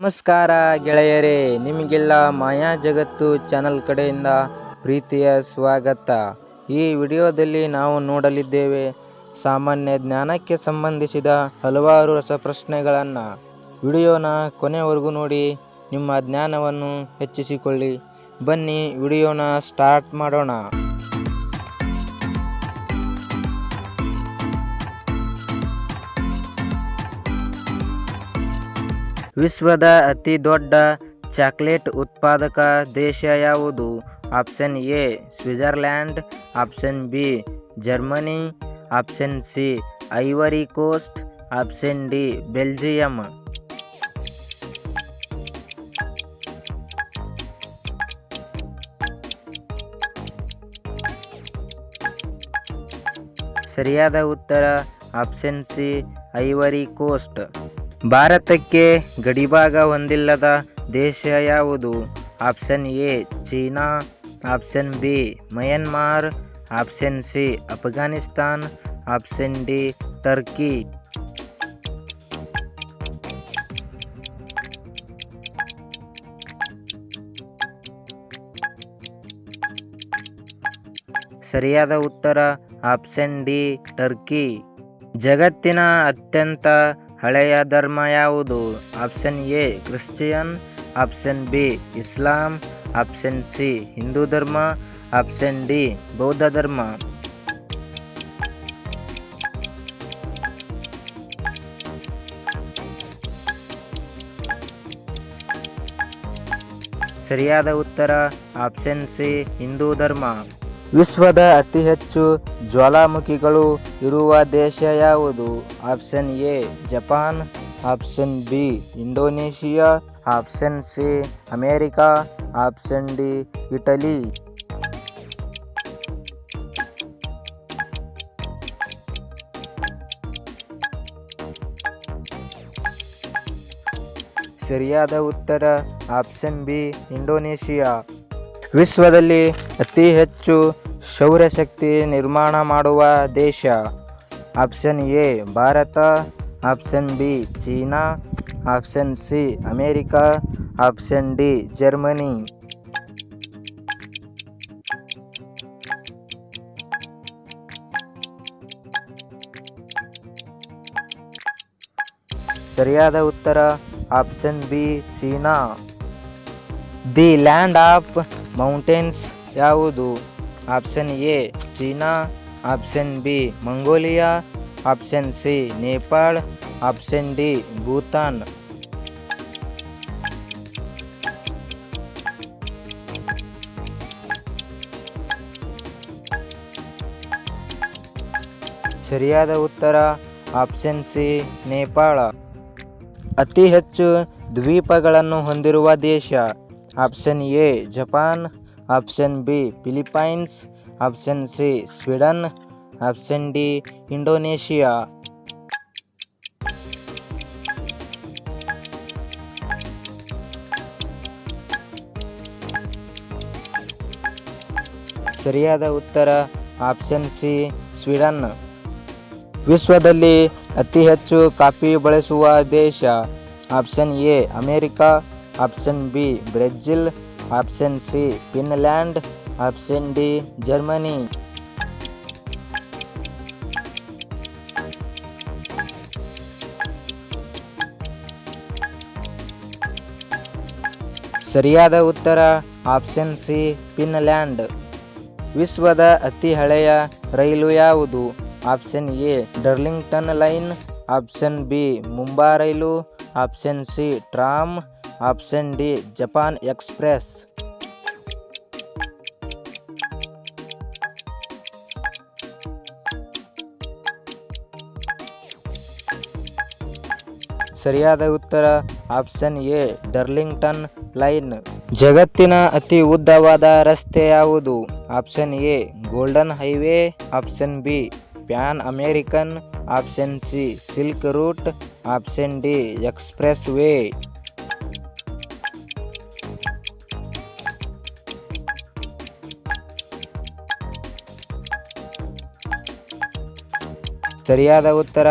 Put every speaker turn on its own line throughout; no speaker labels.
ನಮಸ್ಕಾರ ಗೆಳೆಯರೇ, ನಿಮಗೆಲ್ಲ ಮಾಯಾ ಜಗತ್ತು ಚಾನಲ್ ಕಡೆಯಿಂದ ಪ್ರೀತಿಯ ಸ್ವಾಗತ. ಈ ವಿಡಿಯೋದಲ್ಲಿ ನಾವು ನೋಡಲಿದ್ದೇವೆ ಸಾಮಾನ್ಯ ಜ್ಞಾನಕ್ಕೆ ಸಂಬಂಧಿಸಿದ ಹಲವಾರು ರಸಪ್ರಶ್ನೆಗಳನ್ನು. ವಿಡಿಯೋನ ಕೊನೆವರೆಗೂ ನೋಡಿ ನಿಮ್ಮ ಜ್ಞಾನವನ್ನು ಹೆಚ್ಚಿಸಿಕೊಳ್ಳಿ. ಬನ್ನಿ ವಿಡಿಯೋನ ಸ್ಟಾರ್ಟ್ ಮಾಡೋಣ. ವಿಶ್ವದ ಅತಿ ದೊಡ್ಡ ಚಾಕ್ಲೇಟ್ ಉತ್ಪಾದಕ ದೇಶ ಯಾವುದು? Option A Switzerland, option B Germany, option C Ivory Coast, option D Belgium. ಸರಿಯಾದ ಉತ್ತರ ಆಪ್ಷನ್ ಸಿ ಐವರಿ ಕೋಸ್ಟ್. ಭಾರತಕ್ಕೆ ಗಡಿಭಾಗ ಹೊಂದಿಲ್ಲದ ದೇಶ ಯಾವುದು? Option A China, option B Myanmar, option C Afghanistan, option D Turkey. ಸರಿಯಾದ ಉತ್ತರ ಆಪ್ಷನ್ ಡಿ ಟರ್ಕಿ. ಜಗತ್ತಿನ ಅತ್ಯಂತ ಹಳೆಯ ಧರ್ಮ ಯಾವುದು? Option A Christian, option B Islam, option C Hindu ಧರ್ಮ, ಆಪ್ಷನ್ ಡಿ ಬೌದ್ಧ ಧರ್ಮ. ಸರಿಯಾದ ಉತ್ತರ ಆಪ್ಷನ್ ಸಿ ಹಿಂದೂ ಧರ್ಮ. ವಿಶ್ವದ ಅತಿ ಹೆಚ್ಚು ಜ್ವಾಲಾಮುಖಿಗಳು ಇರುವ ದೇಶ ಯಾವುದು? Option A Japan, option B Indonesia, option C America, option D Italy. ಸರಿಯಾದ ಉತ್ತರ ಆಪ್ಷನ್ ಬಿ ಇಂಡೋನೇಷಿಯಾ. ವಿಶ್ವದಲ್ಲಿ ಅತಿ ಹೆಚ್ಚು ಸೌರಶಕ್ತಿ ನಿರ್ಮಾಣ ಮಾಡುವ ದೇಶ? Option A Bharat, option B China, option C America, option D Germany. ಸರಿಯಾದ ಉತ್ತರ option B China. The land of mountains ಯಾವುದು? Option A China, option B Mongolia, option C Nepal, option D Bhutan. ಸರಿಯಾದ ಉತ್ತರ ಆಪ್ಷನ್ ಸಿ ನೇಪಾಳ. ಅತಿ ಹೆಚ್ಚು ದ್ವೀಪಗಳನ್ನು ಹೊಂದಿರುವ ದೇಶ? Option A Japan, option B Philippines, option C Sweden, option D Indonesia. ಸರಿಯಾದ ಉತ್ತರ option C Sweden. ವಿಶ್ವದಲ್ಲಿ ಅತಿ ಹೆಚ್ಚು ಕಾಫಿ ಬಳಸುವ ದೇಶ? Option A America, option B Brazil, option C Finland, option D Germany. ಸರಿಯಾದ ಉತ್ತರ ಆಪ್ಷನ್ ಸಿ ಫಿನ್ಲ್ಯಾಂಡ್. ವಿಶ್ವದ ಅತಿ ಹಳೆಯ ರೈಲು ಯಾವುದು? Option A Darlington line, option B ಮುಂಬಾ ರೈಲು, option C tram, option D Japan express. ಸರಿಯಾದ ಉತ್ತರ ಆಪ್ಷನ್ ಎ ಡರ್ಲಿಂಗ್ಟನ್ ಲೈನ್. ಜಗತ್ತಿನ ಅತಿ ಉದ್ದವಾದ ರಸ್ತೆ ಯಾವುದು? Option A golden highway, option B Pan American, option C silk route, option D expressway. ಸರಿಯಾದ ಉತ್ತರ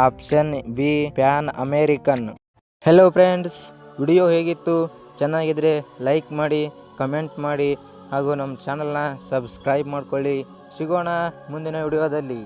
option B Pan American. Hello friends, video ಹೇಗಿತ್ತು? ಚೆನ್ನಾಗಿದ್ರೆ ಲೈಕ್ ಮಾಡಿ, ಕಮೆಂಟ್ ಮಾಡಿ ಹಾಗೂ ನಮ್ಮ ಚಾನಲ್ನ ಸಬ್ಸ್ಕ್ರೈಬ್ ಮಾಡ್ಕೊಳ್ಳಿ. ಸಿಗೋಣ ಮುಂದಿನ ವಿಡಿಯೋದಲ್ಲಿ.